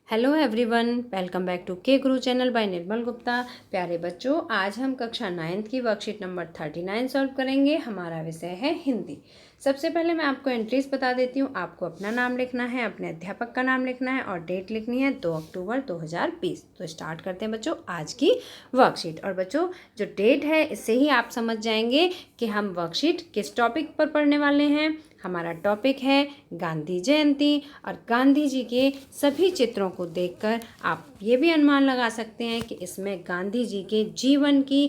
Hello everyone, welcome back to K Guru channel bye निर्मल गुप्ता। प्यारे बच्चों, आज हम कक्षा 9th की वर्कशीट नंबर 39 सॉल्व करेंगे। हमारा विषय है हिंदी। सबसे पहले मैं आपको एंट्रीज बता देती हूँ। आपको अपना नाम लिखना है, अपने अध्यापक का नाम लिखना है और डेट लिखनी है 2 अक्टूबर 2020। तो स्टार्ट करते हैं बच्चों आज की वर्कशीट। और बच्चों, जो डेट है इससे ही आप समझ जाएंगे कि हम वर्कशीट किस टॉपिक पर पढ़ने वाले हैं। हमारा टॉपिक है गांधी जयंती। और गांधी जी के सभी चित्रों को देखकर आप ये भी अनुमान लगा सकते हैं कि इसमें गांधी जी के जीवन की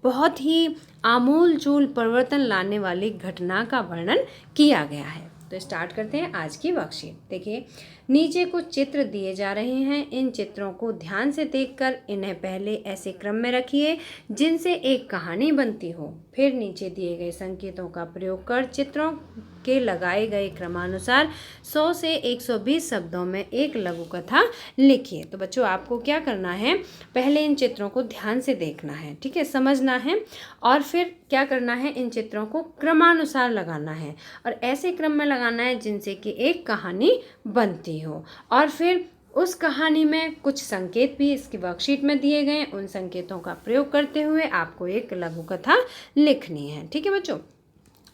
बहुत ही आमूल-चूल परिवर्तन लाने वाली घटना का वर्णन किया गया है। तो स्टार्ट करते हैं आज की वर्कशीट। देखिए, नीचे कुछ चित्र दिए जा रहे हैं। इन चित्रों को ध्यान से देखकर इन्हें पहले ऐसे क्रम में रखिए जिनसे एक कहानी बनती हो। फिर नीचे दिए गए संकेतों का प्रयोग कर चित्रों के लगाए गए क्रमानुसार 100 से 120 शब्दों में एक लघु कथा लिखिए। तो बच्चों, आपको क्या करना है, पहले इन चित्रों को ध्यान से देखना है, ठीक है, समझना है, और फिर क्या करना है, इन चित्रों को क्रमानुसार लगाना है और ऐसे क्रम में लगाना है जिनसे कि एक कहानी बनती हो। और फिर उस कहानी में कुछ संकेत भी इसकी वर्कशीट में दिए गए। उन संकेतों का प्रयोग करते हुए आपको एक लघु कथा लिखनी है, ठीक है बच्चों।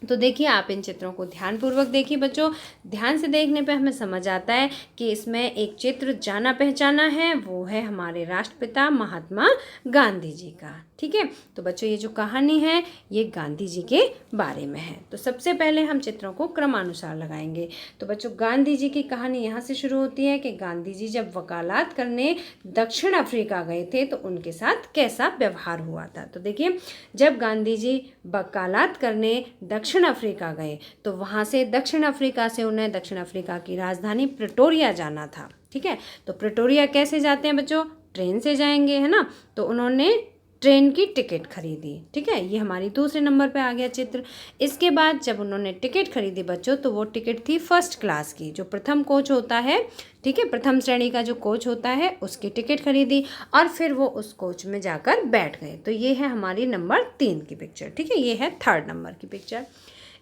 तो देखिए, आप इन चित्रों को ध्यानपूर्वक देखिए बच्चों। ध्यान से देखने पे हमें समझ आता है कि इसमें एक चित्र जाना पहचाना है, वो है हमारे राष्ट्रपिता महात्मा गांधी जी का, ठीक है। तो बच्चों, ये जो कहानी है ये गांधी जी के बारे में है। तो सबसे पहले हम चित्रों को क्रमानुसार लगाएंगे। तो बच्चों, गांधी जी की कहानी यहाँ से शुरू होती है कि गांधी जी जब वकालत करने दक्षिण अफ्रीका गए थे तो उनके साथ कैसा व्यवहार हुआ था। तो देखिए, जब गांधी जी वकालत करने दक्षिण अफ्रीका गए तो वहाँ से दक्षिण अफ्रीका से उन्हें दक्षिण अफ्रीका की राजधानी प्रिटोरिया जाना था, ठीक है। तो प्रिटोरिया कैसे जाते हैं बच्चों, ट्रेन से जाएंगे, है ना। तो उन्होंने ट्रेन की टिकट खरीदी, ठीक है। ये हमारी दूसरे नंबर पे आ गया चित्र। इसके बाद जब उन्होंने टिकट खरीदी बच्चों, तो वो टिकट थी फर्स्ट क्लास की, जो प्रथम कोच होता है, ठीक है, प्रथम श्रेणी का जो कोच होता है उसकी टिकट खरीदी और फिर वो उस कोच में जाकर बैठ गए। तो ये है हमारी नंबर 3 की पिक्चर, ठीक है। ये है 3rd नंबर की पिक्चर।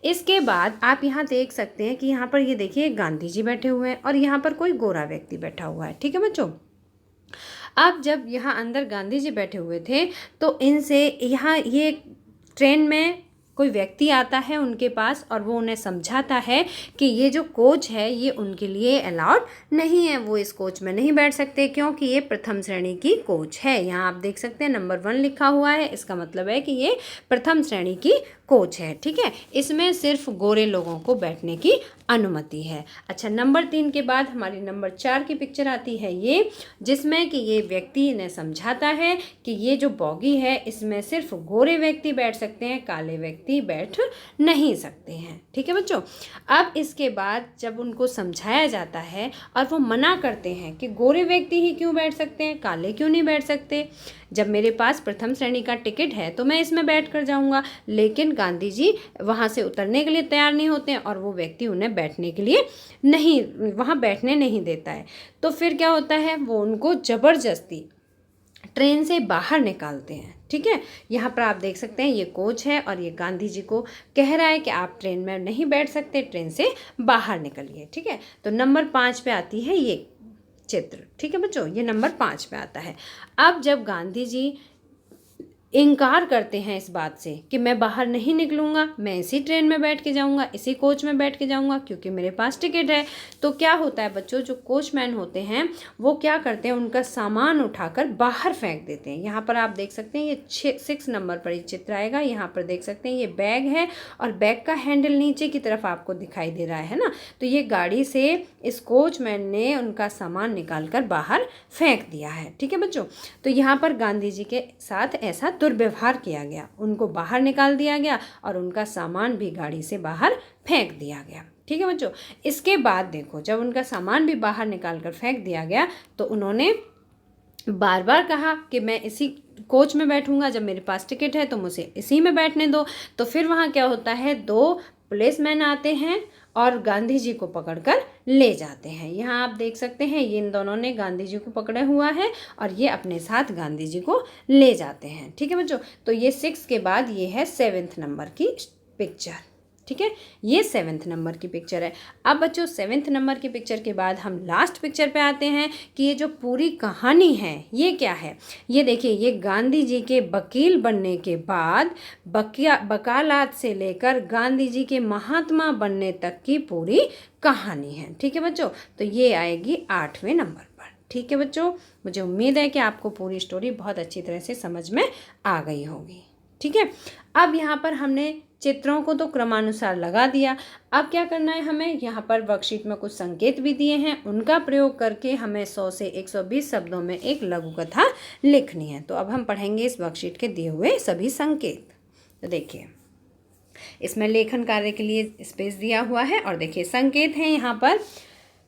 इसके बाद आप यहाँ देख सकते हैं कि यहाँ पर ये देखिए गांधी जी बैठे हुए हैं और यहाँ पर कोई गोरा व्यक्ति बैठा हुआ है, ठीक है बच्चों। अब जब यहाँ अंदर गांधी जी बैठे हुए थे तो इनसे यहाँ ये ट्रेन में कोई व्यक्ति आता है उनके पास और वो उन्हें समझाता है कि ये जो कोच है ये उनके लिए अलाउड नहीं है, वो इस कोच में नहीं बैठ सकते क्योंकि ये प्रथम श्रेणी की कोच है। यहाँ आप देख सकते हैं नंबर 1 लिखा हुआ है, इसका मतलब है कि ये प्रथम श्रेणी की कोच है, ठीक है। इसमें सिर्फ गोरे लोगों को बैठने की अनुमति है। अच्छा, नंबर 3 के बाद हमारी नंबर 4 की पिक्चर आती है ये, जिसमें कि ये व्यक्ति इन्हें समझाता है कि ये जो बॉगी है इसमें सिर्फ गोरे व्यक्ति बैठ सकते हैं, काले व्यक्ति बैठ नहीं सकते हैं, ठीक है बच्चों। अब इसके बाद जब उनको समझाया जाता है और वो मना करते हैं कि गोरे व्यक्ति ही क्यों बैठ सकते हैं, काले क्यों नहीं बैठ सकते, जब मेरे पास प्रथम श्रेणी का टिकट है तो मैं इसमें बैठ कर जाऊंगा। लेकिन गांधी जी वहाँ से उतरने के लिए तैयार नहीं होते हैं और वो व्यक्ति उन्हें बैठने के लिए नहीं, वहाँ बैठने नहीं देता है। तो फिर क्या होता है, वो उनको ज़बरदस्ती ट्रेन से बाहर निकालते हैं, ठीक है। यहाँ पर आप देख सकते हैं ये कोच है और ये गांधी जी को कह रहा है कि आप ट्रेन में नहीं बैठ सकते, ट्रेन से बाहर निकलिए, ठीक है। तो नंबर 5 पे आती है ये चित्र, ठीक है बच्चों, ये नंबर 5 पे आता है। अब जब गांधी जी इनकार करते हैं इस बात से कि मैं बाहर नहीं निकलूँगा, मैं इसी ट्रेन में बैठ के जाऊँगा, इसी कोच में बैठ के जाऊँगा क्योंकि मेरे पास टिकट है, तो क्या होता है बच्चों, जो कोचमैन होते हैं वो क्या करते हैं, उनका सामान उठाकर बाहर फेंक देते हैं। यहाँ पर आप देख सकते हैं ये 6 नंबर पर ये चित्र आएगा। यहाँ पर देख सकते हैं ये बैग है और बैग का हैंडल नीचे की तरफ आपको दिखाई दे रहा है ना। तो ये गाड़ी से इस कोचमैन ने उनका सामान निकाल कर बाहर फेंक दिया है, ठीक है बच्चों। तो यहाँ पर गांधी जी के साथ ऐसा दुर्व्यवहार किया गया, उनको बाहर निकाल दिया गया और उनका सामान भी गाड़ी से बाहर फेंक दिया गया, ठीक है बच्चों। इसके बाद देखो, जब उनका सामान भी बाहर निकाल कर फेंक दिया गया तो उन्होंने बार बार कहा कि मैं इसी कोच में बैठूंगा, जब मेरे पास टिकट है तो मुझे इसी में बैठने दो। तो फिर वहाँ क्या होता है, 2 पुलिसमैन आते हैं और गांधी जी को पकड़कर ले जाते हैं। यहाँ आप देख सकते हैं ये इन दोनों ने गांधी जी को पकड़ा हुआ है और ये अपने साथ गांधी जी को ले जाते हैं, ठीक है बच्चों। तो ये 6 के बाद ये है 7th नंबर की पिक्चर। ठीक है, ये 7वें नंबर की पिक्चर है। अब बच्चों 7वें नंबर की पिक्चर के बाद हम लास्ट पिक्चर पे आते हैं कि ये जो पूरी कहानी है ये क्या है। ये देखिए, ये गांधी जी के वकील बनने के बाद वकालत से लेकर गांधी जी के महात्मा बनने तक की पूरी कहानी है। ठीक है बच्चों, तो ये आएगी 8वें नंबर पर। ठीक है बच्चों, मुझे उम्मीद है कि आपको पूरी स्टोरी बहुत अच्छी तरह से समझ में आ गई होगी। ठीक है, अब यहाँ पर हमने चित्रों को तो क्रमानुसार लगा दिया। अब क्या करना है हमें, यहाँ पर वर्कशीट में कुछ संकेत भी दिए हैं, उनका प्रयोग करके हमें 100 से 120 शब्दों में एक लघु कथा लिखनी है। तो अब हम पढ़ेंगे इस वर्कशीट के दिए हुए सभी संकेत। तो देखिए, इसमें लेखन कार्य के लिए स्पेस दिया हुआ है और देखिए संकेत हैं यहाँ पर।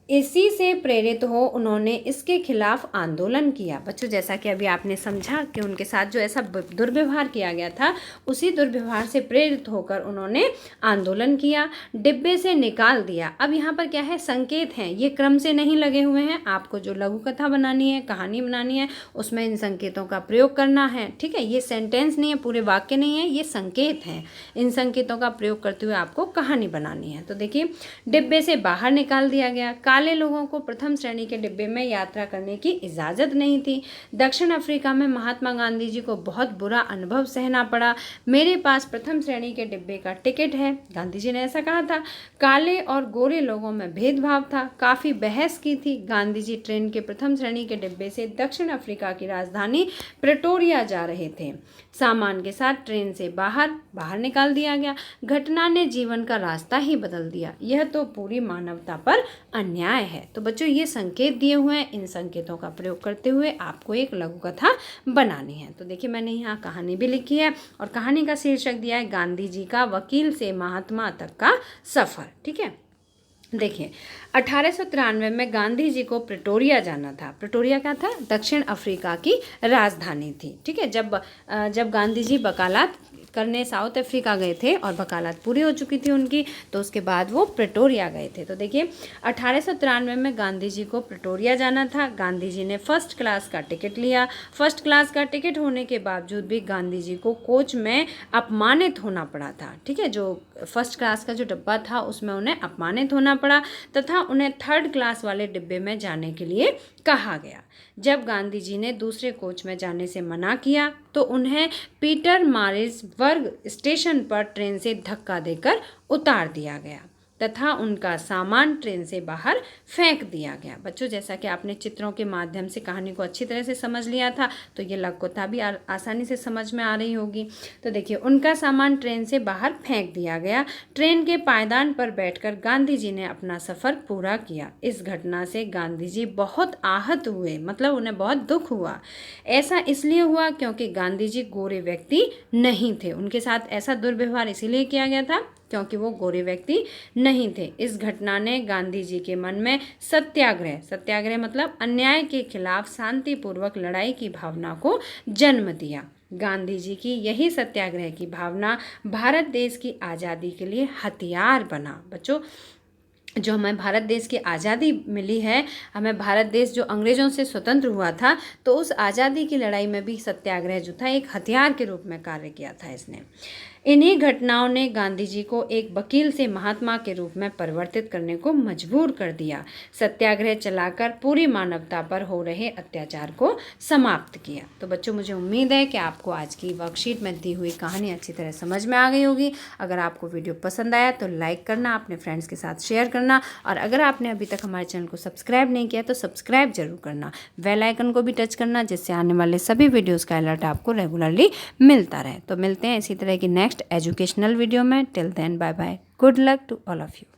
इसी से प्रेरित हो उन्होंने इसके खिलाफ आंदोलन किया। बच्चों, जैसा कि अभी आपने समझा कि उनके साथ जो ऐसा दुर्व्यवहार किया गया था, उसी दुर्व्यवहार से प्रेरित होकर उन्होंने आंदोलन किया, डिब्बे से निकाल दिया। अब यहाँ पर क्या है, संकेत हैं, ये क्रम से नहीं लगे हुए हैं। आपको जो लघु कथा बनानी है, कहानी बनानी है, उसमें इन संकेतों का प्रयोग करना है। ठीक है, ये सेंटेंस नहीं है, पूरे वाक्य नहीं है, ये संकेत हैं। इन संकेतों का प्रयोग करते हुए आपको कहानी बनानी है। तो देखिए, डिब्बे से बाहर निकाल दिया गया। काले लोगों को प्रथम श्रेणी के डिब्बे में यात्रा करने की इजाज़त नहीं थी। दक्षिण अफ्रीका में महात्मा गांधी जी को बहुत बुरा अनुभव सहना पड़ा। मेरे पास प्रथम श्रेणी के डिब्बे का टिकट है, गांधी जी ने ऐसा कहा था। काले और गोरे लोगों में भेदभाव था, काफ़ी बहस की थी। गांधी जी ट्रेन के प्रथम श्रेणी के डिब्बे से दक्षिण अफ्रीका की राजधानी प्रेटोरिया जा रहे थे। सामान के साथ ट्रेन से बाहर निकाल दिया गया। घटना ने जीवन का रास्ता ही बदल दिया। यह तो पूरी मानवता पर अन्याय है। तो बच्चों, ये संकेत दिए हुए हैं, इन संकेतों का प्रयोग करते हुए आपको एक लघु कथा बनानी है। तो देखिए, मैंने यहाँ कहानी भी लिखी है और कहानी का शीर्षक दिया है गांधी जी का वकील से महात्मा तक का सफ़र। ठीक है, देखिए 1893 में गांधी जी को प्रेटोरिया जाना था। प्रेटोरिया क्या था, दक्षिण अफ्रीका की राजधानी थी। ठीक है, जब गांधी जी वकालत करने साउथ अफ्रीका गए थे और वकालत पूरी हो चुकी थी उनकी, तो उसके बाद वो प्रेटोरिया गए थे। तो देखिए, 1893 में गांधी जी को प्रेटोरिया जाना था। गांधी जी ने फर्स्ट क्लास का टिकट लिया। फर्स्ट क्लास का टिकट होने के बावजूद भी गांधी जी को कोच में अपमानित होना पड़ा था। ठीक है, जो फर्स्ट क्लास का जो डब्बा था उसमें उन्हें अपमानित होना पड़ा तथा उन्हें थर्ड क्लास वाले डिब्बे में जाने के लिए कहा गया। जब गांधी जी ने दूसरे कोच में जाने से मना किया तो उन्हें पीटर मारिट्सबर्ग स्टेशन पर ट्रेन से धक्का देकर उतार दिया गया तथा उनका सामान ट्रेन से बाहर फेंक दिया गया। बच्चों, जैसा कि आपने चित्रों के माध्यम से कहानी को अच्छी तरह से समझ लिया था, तो ये लघु कथा भी आसानी से समझ में आ रही होगी। तो देखिए, उनका सामान ट्रेन से बाहर फेंक दिया गया। ट्रेन के पायदान पर बैठकर गांधी जी ने अपना सफ़र पूरा किया। इस घटना से गांधी जी बहुत आहत हुए, मतलब उन्हें बहुत दुख हुआ। ऐसा इसलिए हुआ क्योंकि गांधी जी गोरे व्यक्ति नहीं थे। उनके साथ ऐसा दुर्व्यवहार इसीलिए किया गया था क्योंकि वो गोरे व्यक्ति नहीं थे। इस घटना ने गांधी जी के मन में सत्याग्रह मतलब अन्याय के खिलाफ शांतिपूर्वक लड़ाई की भावना को जन्म दिया। गांधी जी की यही सत्याग्रह की भावना भारत देश की आज़ादी के लिए हथियार बना। बच्चों, जो हमें भारत देश की आज़ादी मिली है, हमें भारत देश जो अंग्रेज़ों से स्वतंत्र हुआ था, तो उस आज़ादी की लड़ाई में भी सत्याग्रह जो था एक हथियार के रूप में कार्य किया था इसने। इन्हीं घटनाओं ने गांधी जी को एक वकील से महात्मा के रूप में परिवर्तित करने को मजबूर कर दिया। सत्याग्रह चलाकर पूरी मानवता पर हो रहे अत्याचार को समाप्त किया। तो बच्चों, मुझे उम्मीद है कि आपको आज की वर्कशीट में दी हुई कहानी अच्छी तरह समझ में आ गई होगी। अगर आपको वीडियो पसंद आया तो लाइक करना, अपने फ्रेंड्स के साथ शेयर करना और अगर आपने अभी तक हमारे चैनल को सब्सक्राइब नहीं किया तो सब्सक्राइब जरूर करना। बेल आइकन को भी टच करना, जिससे आने वाले सभी वीडियोज़ का अलर्ट आपको रेगुलरली मिलता रहे। तो मिलते हैं इसी तरह की नेक्स्ट एजुकेशनल वीडियो में। Till then, bye bye, good luck to all of you.